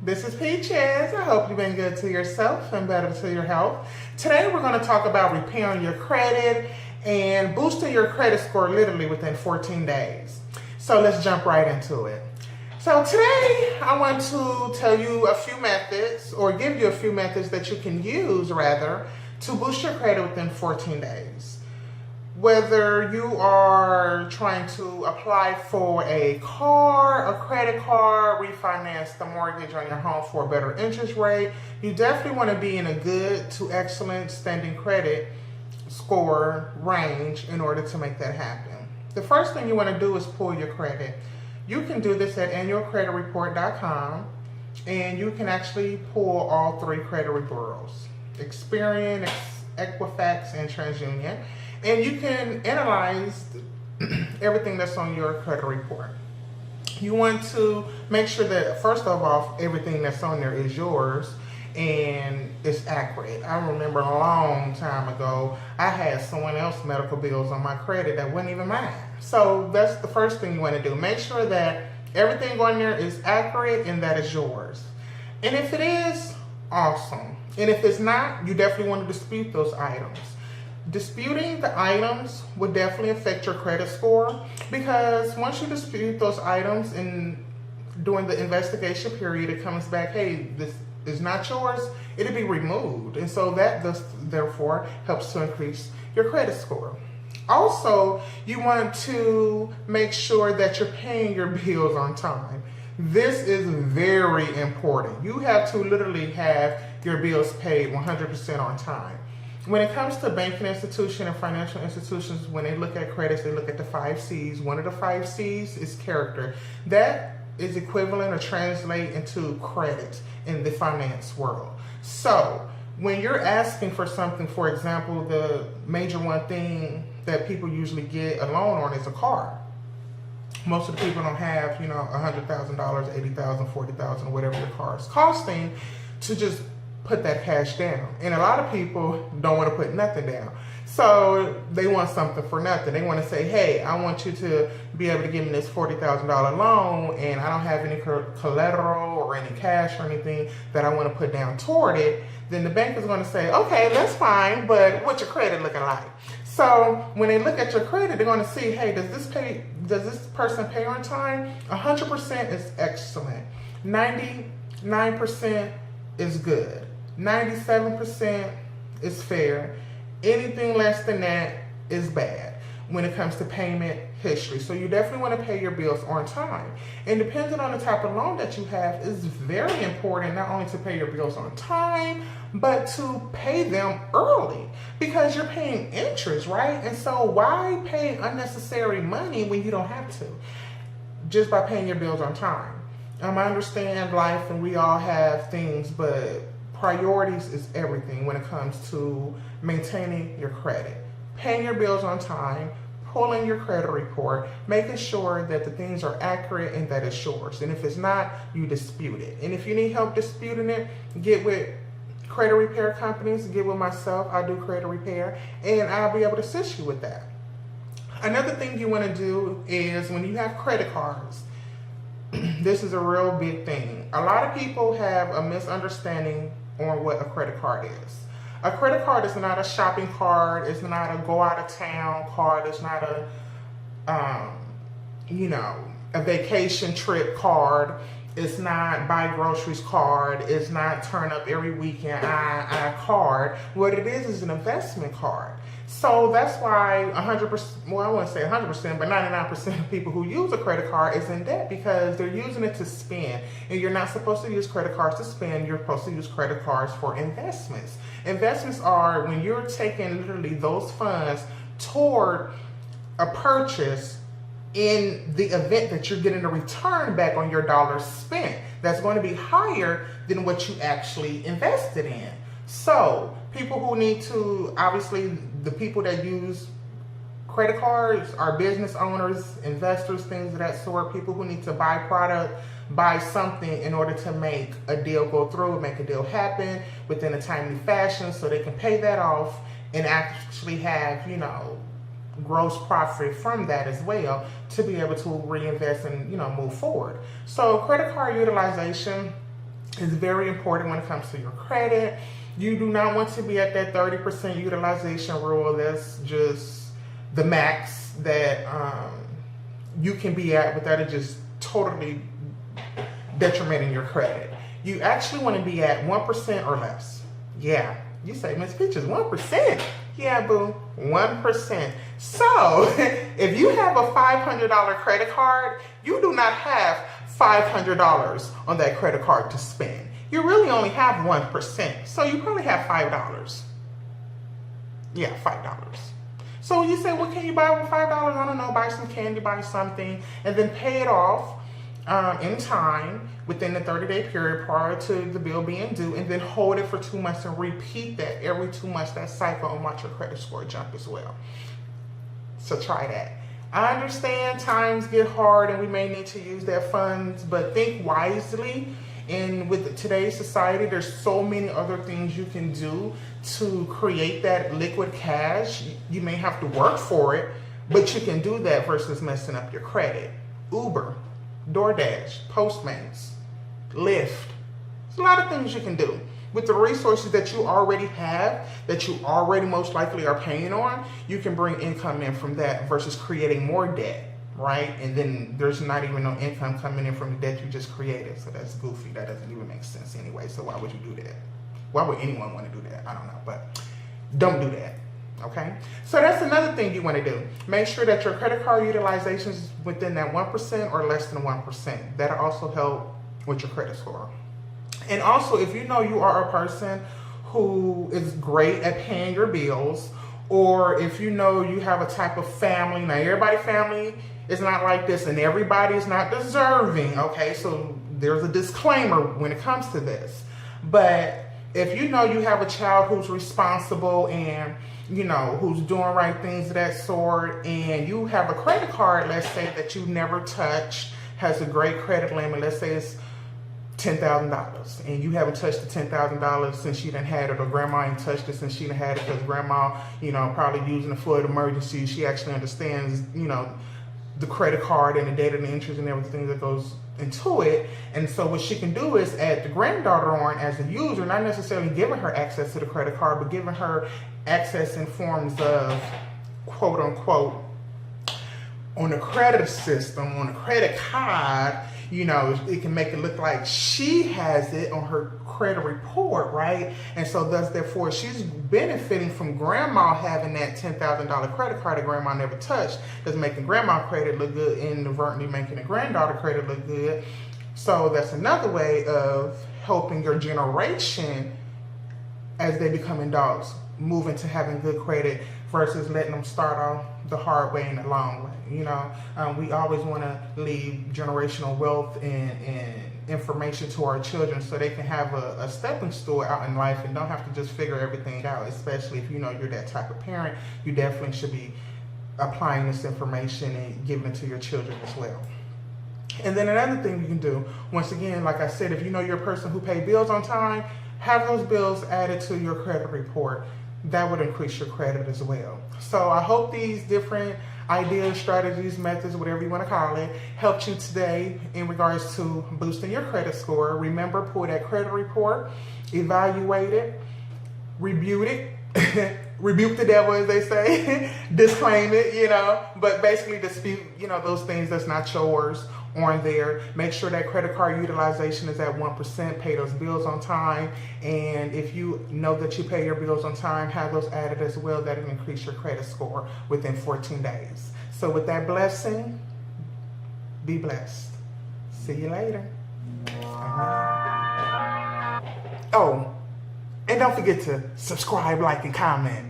This is Peaches. I hope you've been good to yourself and better to your health. Today we're going to talk about repairing your credit and boosting your credit score literally within 14 days. So let's jump right into it. So today I want to tell you a few methods, or give you a few methods that you can use rather, to boost your credit within 14 days. Whether you are trying to apply for a car, a credit card, refinance the mortgage on your home for a better interest rate, you definitely want to be in a good to excellent standing credit score range in order to make that happen. The first thing you want to do is pull your credit. You can do this at annualcreditreport.com, and you can actually pull all three credit bureaus: Experian, Equifax, and TransUnion. And you can analyze everything that's on your credit report. You want to make sure that, first of all, everything that's on there is yours and it's accurate. I remember a long time ago, I had someone else's medical bills on my credit that wasn't even mine. So that's the first thing you want to do. Make sure that everything on there is accurate and that is yours. And if it is, awesome. And if it's not, you definitely want to dispute those items. Disputing the items would definitely affect your credit score, because once you dispute those items and during the investigation period, it comes back, hey, this is not yours, it'll be removed. And so that therefore helps to increase your credit score. Also, you want to make sure that you're paying your bills on time. This is very important. You have to literally have your bills paid 100% on time. When it comes to banking institutions and financial institutions, when they look at credits, they look at the 5 C's. One of the 5 C's is character. That is equivalent or translate into credit in the finance world. So when you're asking for something, for example, the major one thing that people usually get a loan on is a car. Most of the people don't have, $100,000, $80,000, $40,000, whatever your car is costing, to just put that cash down. And a lot of people don't want to put nothing down. So they want something for nothing. They want to say, hey, I want you to be able to give me this $40,000 loan, and I don't have any collateral or any cash or anything that I want to put down toward it. Then the bank is going to say, okay, that's fine, but what's your credit looking like? So when they look at your credit, they're going to see, hey, does this person pay on time? 100% is excellent. 99% is good. 97% is fair. Anything less than that is bad when it comes to payment history. So you definitely want to pay your bills on time. And depending on the type of loan that you have, it's very important not only to pay your bills on time, but to pay them early, because you're paying interest, right? And so why pay unnecessary money when you don't have to, just by paying your bills on time? I understand life and we all have things, but priorities is everything when it comes to maintaining your credit. Paying your bills on time, pulling your credit report, making sure that the things are accurate and that it's yours. And if it's not, you dispute it. And if you need help disputing it, get with credit repair companies, get with myself. I do credit repair, and I'll be able to assist you with that. Another thing you want to do is, when you have credit cards, this is a real big thing. A lot of people have a misunderstanding on what a credit card is. A credit card is not a shopping card. It's not a go out of town card. It's not a vacation trip card. It's not buy groceries card. It's not turn up every weekend card. What it is an investment card. So that's why 100%, well, I wouldn't say 100%, but 99% of people who use a credit card is in debt, because they're using it to spend. And you're not supposed to use credit cards to spend. You're supposed to use credit cards for investments. Investments are when you're taking literally those funds toward a purchase in the event that you're getting a return back on your dollars spent that's going to be higher than what you actually invested in. So people who need to, obviously the people that use credit cards are business owners, investors, things of that sort, people who need to buy product, buy something in order to make a deal go through, make a deal happen within a timely fashion so they can pay that off and actually have, gross profit from that as well to be able to reinvest and, move forward. So credit card utilization is very important when it comes to your credit. You do not want to be at that 30% utilization rule. That's just the max that you can be at without it just totally detrimenting your credit. You actually want to be at 1% or less. Yeah, you say, Miss Peaches, 1%. Yeah, boo, 1%. So if you have a $500 credit card, you do not have $500 on that credit card to spend. You really only have 1%. So you probably have $5. Yeah, $5. So you say, what can you buy with $5? I don't know, buy some candy, buy something, and then pay it off in time within the 30-day period prior to the bill being due, and then hold it for 2 months and repeat that every 2 months, that cycle, and watch your credit score jump as well. So try that. I understand times get hard and we may need to use that funds, but think wisely. And with today's society, there's so many other things you can do to create that liquid cash. You may have to work for it, but you can do that versus messing up your credit. Uber, DoorDash, Postmates, Lyft. There's a lot of things you can do. With the resources that you already have, that you already most likely are paying on, you can bring income in from that versus creating more debt, right? And then there's not even no income coming in from the debt you just created. So that's goofy. That doesn't even make sense anyway. So why would you do that? Why would anyone want to do that? I don't know, but don't do that. Okay, so that's another thing you want to do. Make sure that your credit card utilization is within that 1% or less than 1%. That'll also help with your credit score. And also, if you know you are a person who is great at paying your bills, or if you know you have a type of family, now everybody's family is not like this and everybody is not deserving, okay? So there's a disclaimer when it comes to this. But if you know you have a child who's responsible and you know, who's doing right things of that sort, and you have a credit card, let's say, that you never touched, has a great credit limit, let's say it's $10,000, and you haven't touched the $10,000 since you done had it, or grandma ain't touched it since she done had it because grandma, you know, probably using it for an emergency. She actually understands, you know, the credit card and the data and the interest and everything that goes into it. And so what she can do is add the granddaughter on as a user, not necessarily giving her access to the credit card, but giving her access in forms of, quote unquote, on the credit system, on the credit card. You know, it can make it look like she has it on her credit report, right? And so thus, therefore, she's benefiting from grandma having that $10,000 credit card that grandma never touched. That's making grandma credit look good, inadvertently making the granddaughter credit look good. So that's another way of helping your generation as they become adults move into having good credit versus letting them start off the hard way and the long way. You know, we always want to leave generational wealth and information to our children so they can have a stepping stool out in life and don't have to just figure everything out, especially if you know you're that type of parent. You definitely should be applying this information and giving it to your children as well. And then another thing you can do, once again, like I said, if you know you're a person who pays bills on time, have those bills added to your credit report. That would increase your credit as well. So I hope these different ideas, strategies, methods, whatever you want to call it, helped you today in regards to boosting your credit score. Remember, pull that credit report, evaluate it, rebuke it, rebuke the devil, as they say, disclaim it, you know, but basically dispute, you know, those things that's not yours on there. Make sure that credit card utilization is at 1%, pay those bills on time, and if you know that you pay your bills on time, have those added as well. That'll increase your credit score within 14 days. So with that blessing, be blessed. See you later. Oh, and don't forget to subscribe, like, and comment.